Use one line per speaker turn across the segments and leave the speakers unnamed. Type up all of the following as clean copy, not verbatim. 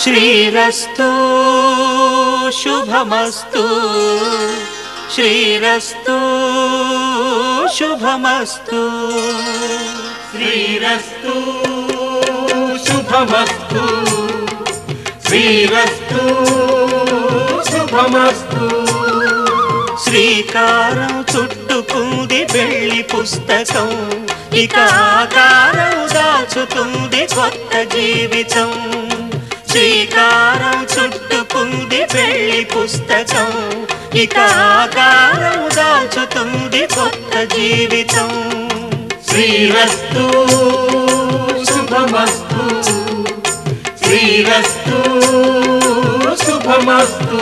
శ్రీరస్తు శుభమస్తు శ్రీరస్తు శుభమస్తు శ్రీరస్తు శుభమస్తు శ్రీరస్తు శుభమస్తు శ్రీకారం చుట్టుకుంది వెళ్లి పుస్తకం ఇక ఆకారం దాచుతుంది కొత్త జీవితం శ్రీకారం చుట్టుకుంది వెళ్లి పుస్తకం ఇక ఆకారం దాచుతుంది కొత్త జీవితం శ్రీరస్తు శుభమస్తు శ్రీరస్తు శుభమస్తు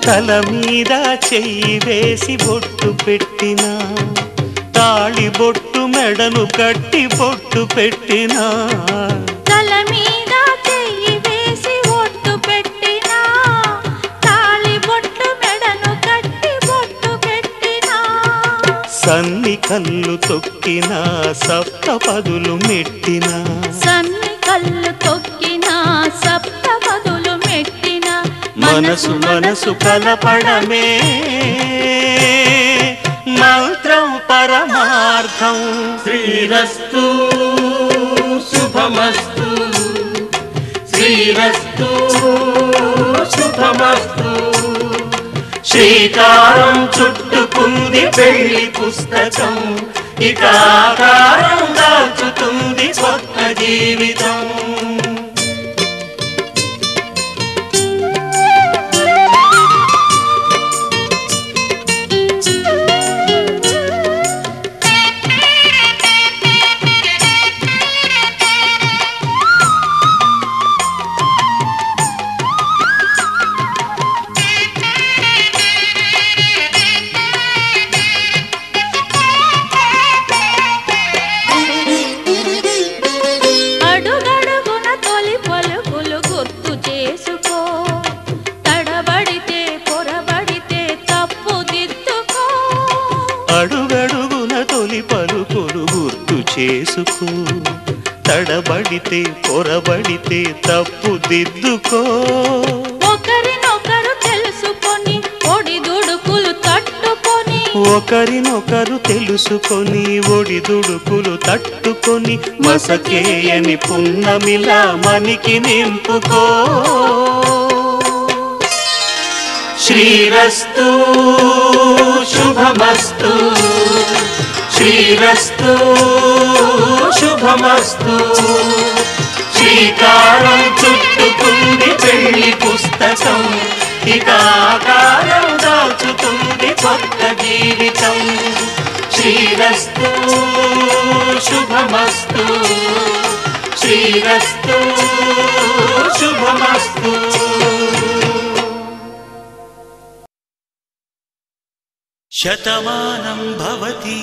తల మీద చెయ్యి వేసి బొట్టు పెట్టినా తాళి బొట్టు మెడను కట్టి బొట్టు పెట్టినా
తల మీద చెయ్యి వేసి బొట్టు పెట్టినా తాళి బొట్టు మెడను కట్టి బొట్టు పెట్టినా
సన్ని కళ్ళు తొక్కినా సప్త పదులు మెట్టినా
సన్ని కళ్ళు తొక్కినా సప్త పదులు మెట్టినా
మనసు మనసు కలపడమే మంత్రం పరమార్థం శ్రీరస్తు శుభమస్తు శ్రీరస్తు శుభమస్తు శ్రీకారం చుట్టుకుంది వెళ్లి పుస్తకం ఇక ఆకారం దాచుతుంది కొత్త జీవితం అడుగడుగున తొలి పలుకులు గుర్తు చేసుకో తడబడితే పొరబడితే తప్పు దిద్దుకో
ఒకరినొకరు తెలుసుకొని ఒడిదుడుకులు తట్టుకొని
ఒకరినొకరు తెలుసుకొని ఒడిదుడుకులు తట్టుకొని మసకేయని పున్నమిలా మనికి నింపుకో శ్రీరస్తు శుభమస్తు శ్రీరస్తు శుభమస్తు శ్రీకారం చుట్టుకుంది వెళ్లి పుస్తకం ఇక ఆకారం దాచుతుంది కొత్త జీవితం శ్రీరస్తు శుభమస్తు శ్రీరస్తు శుభమస్తు శతమానం భవతి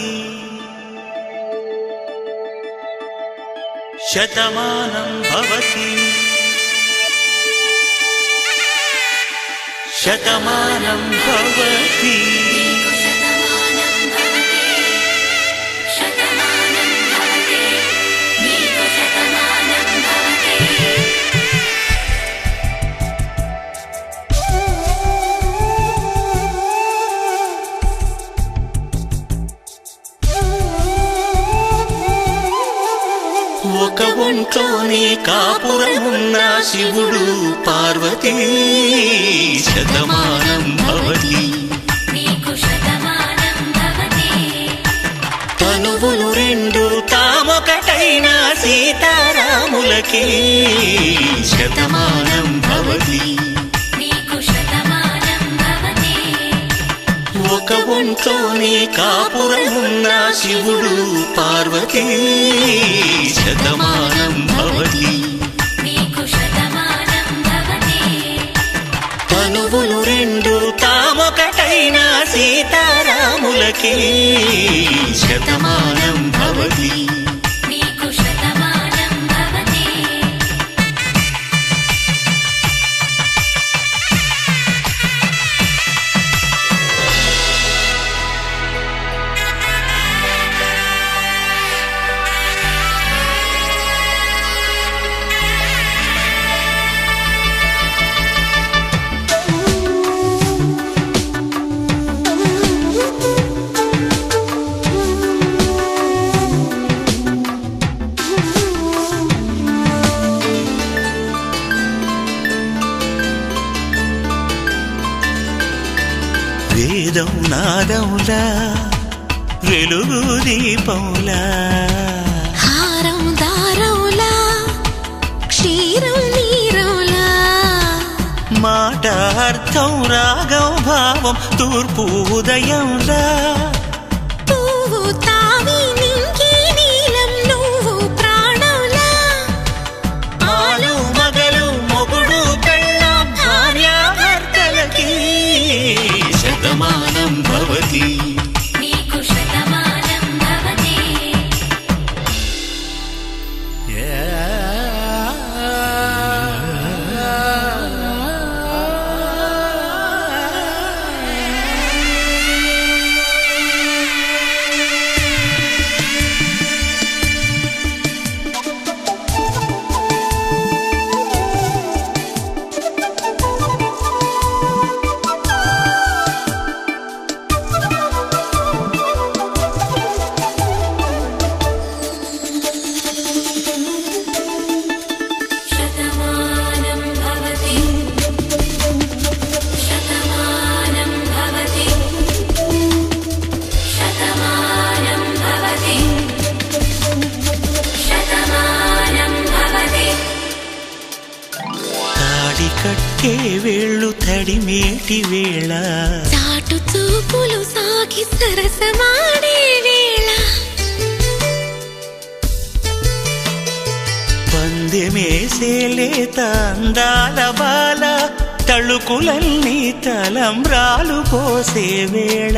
శతమానం భవతి శతమానం భవతి ఒక ఒంట్లోనే కాపురమున్న శివుడు పార్వతీ శతమానం భవతి తనువులు రెండు తామొకటైన సీతారాములకి శతమానం భవతి ఒక ఒంట్లోనే కాపురమున్న శివుడు పార్వతీ శతమానం భవతి పార్వతీ శతమానం భవతి
నీకు శతమానం భవతి
వేదం నాదములా వెలుగు దీపములా
హారం దారములా క్షీరం నీరములా
మాట అర్థం రాగం భావం తూర్పు ఉదయంలా
పువ్వు తావి నింగి నీలం నువ్వు ప్రాణంలా
ఆలు మగలు మొగుడు పెళ్ళాం భార్యాభర్తలకి శతమానం భవతి
నీకు శతమానం భవతి శతమానం భవతి శతమానం భవతి శతమానం భవతి శతమానం భవతి
తాడి కట్టే వేళ్ళు తడిమేటి వేళ
చాటు చూపులు సాగి సరసమాడే వేళ
పందెమేసేలేత అందాల బాల తళుకులన్నీ తలంబ్రాలు పోసే వేళ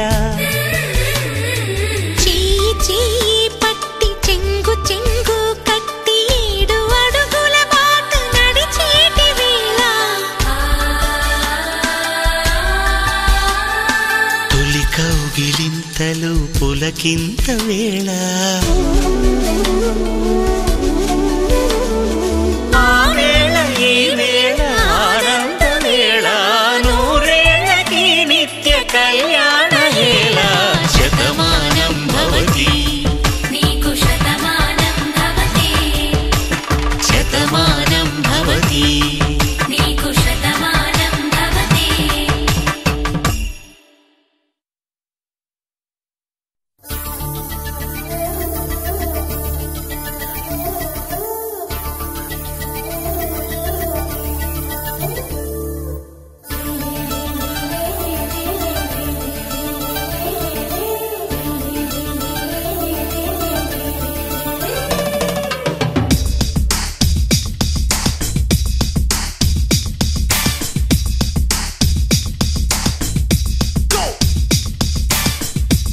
చెయ్యి చెయ్యి పట్టి చెంగు చెంగు కట్టి 7 అడుగుల బాట నడిచేటి వేళ
తొలి కౌగిలింతలు పులకింత వేళ ఆ వేళ ఈ వేళ ఆనంద వేళ నూరేళ్ళకి నిత్య కళ్యాణ వేళ శతమానం భవతి
నీకు శతమానం భవతి
శతమానం భవతి
నీకు శతమానం భవతి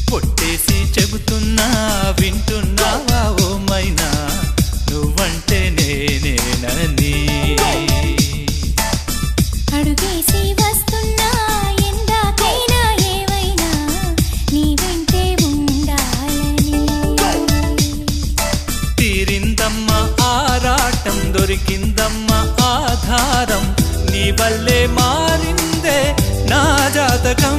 పొట్టేసి చెబుతున్నా వింటున్నావా ఓ మైనా నువ్వంటే నేనేనని
అడుగేసి వస్తున్నా ఎందాకైనా ఏవైనా నీ వెంటే ఉండాలని
తీరిందమ్మా ఆరాటం దొరికిందమ్మా ఆధారం నీ వల్లే మారిందే నా జాతకం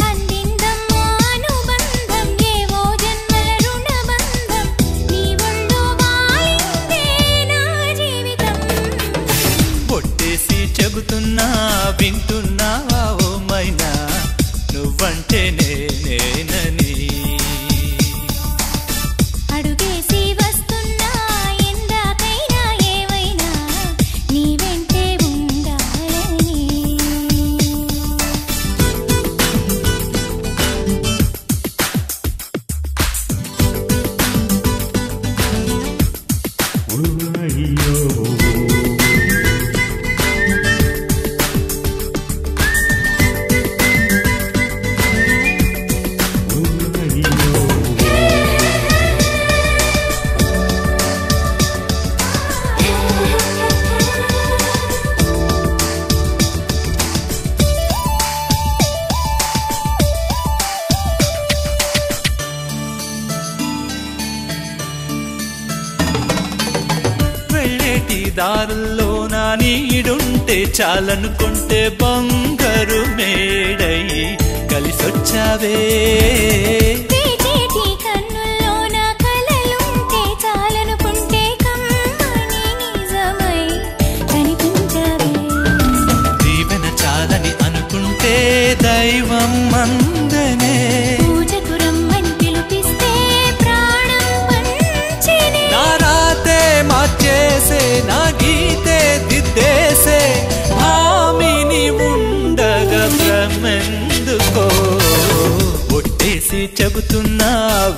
అందిందమ్మా అనుబంధం ఏవో జన్మల రుణబంధం నీ ఒళ్ళో వాలిందే నా జీవితం
పొట్టేసి చెబుతున్నా వింటున్నావా ఓ మైనా నువ్వంటే నేనేనని
అడుగేసి వస్తున్నా ఎందాకైనా ఏవైనా నీ వెంటే ఉండాలని
నడిచేటి దారుల్లో నా నీడుంటే చాలనుకుంటే బంగారు మేడై కలిసొచ్చావే
వేచేటి కన్నుల్లో నా కలలుంటే చాలనుకుంటే కమ్మని నిజమై కనిపించవే
దీవెన చాలని అనుకుంటే దైవం మందనే
పూజకు రమ్మని పిలిపిస్తే ప్రాణం పంచెనే
నా రాతే మార్చేసే నా గీతే దిద్దేసే భామిని ఉండగా భ్రమెందుకో ఒట్టేసి చెబుతున్నా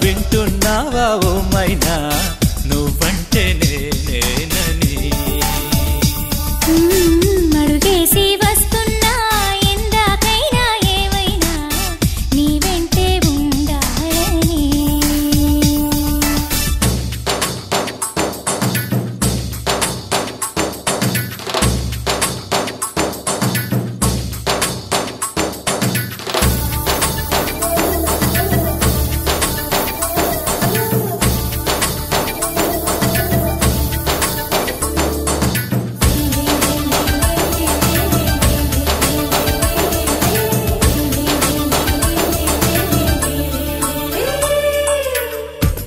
వింటున్నావా ఓ మైనా నువ్వంటే నేనేనని
అడుగేసి వస్తున్నా ఎందాకైనా ఏవైనా నీ వెంటే ఉండాలని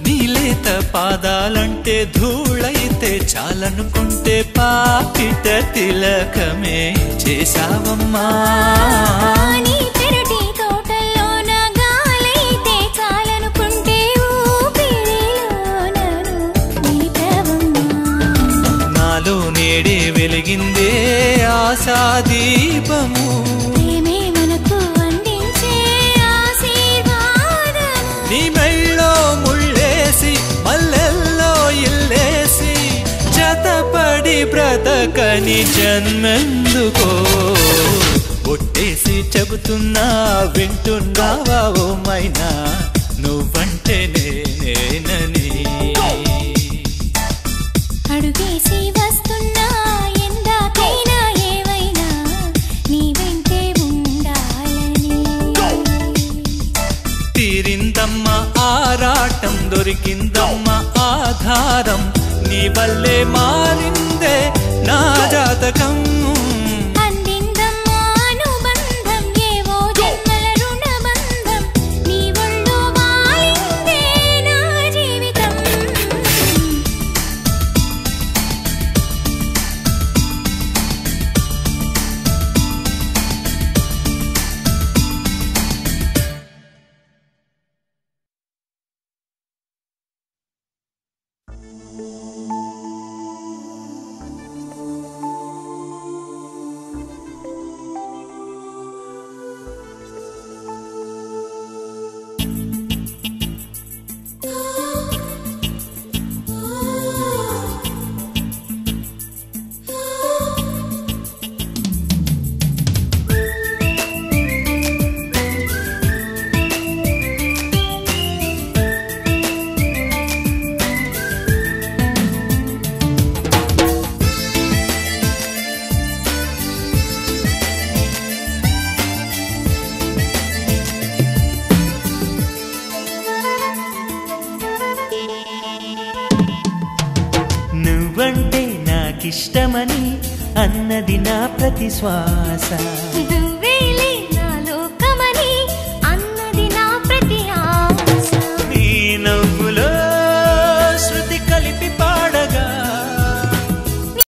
నీలేత పాదాలంటే ధూళైతే చాలనుకుంటే పాపిట తిలకమే చేశావమ్మా
నీ పెరటి తోటల్లో నా గాలైతే చాలనుకుంటే ఊపిరిలో నన్ను నిలిపావమ్మా
నాలో నేడే వెలిగిందే ఆశాదీపము
ప్రేమే మనకు అందించే ఆశీర్వాదము
నీ మెళ్ళో ముళ్ళేసి మల్లెల్లో ఇల్లేసి జతపడి బ్రతకని జన్మెందుకో ఒట్టేసి చెబుతున్నా వింటున్నావా ఓ మైనా నువ్వంటే నేనేనని
అడుగేసి వస్తున్నా ఎందాకైనా ఏవైనా నీ వెంటే ఉండాలని
తీరిందమ్మ ఆరాటం దొరికిందమ్మ ఆధారం నీ వల్లే మారిందే నా జాతకం
అందిందమ్మా అనుబంధం ఏవో జన్మల రుణబంధం నీ ఒళ్ళో వాలిందే నా జీవితం
నువ్వంటే నాకిష్టమని అన్నది నా ప్రతి శ్వాస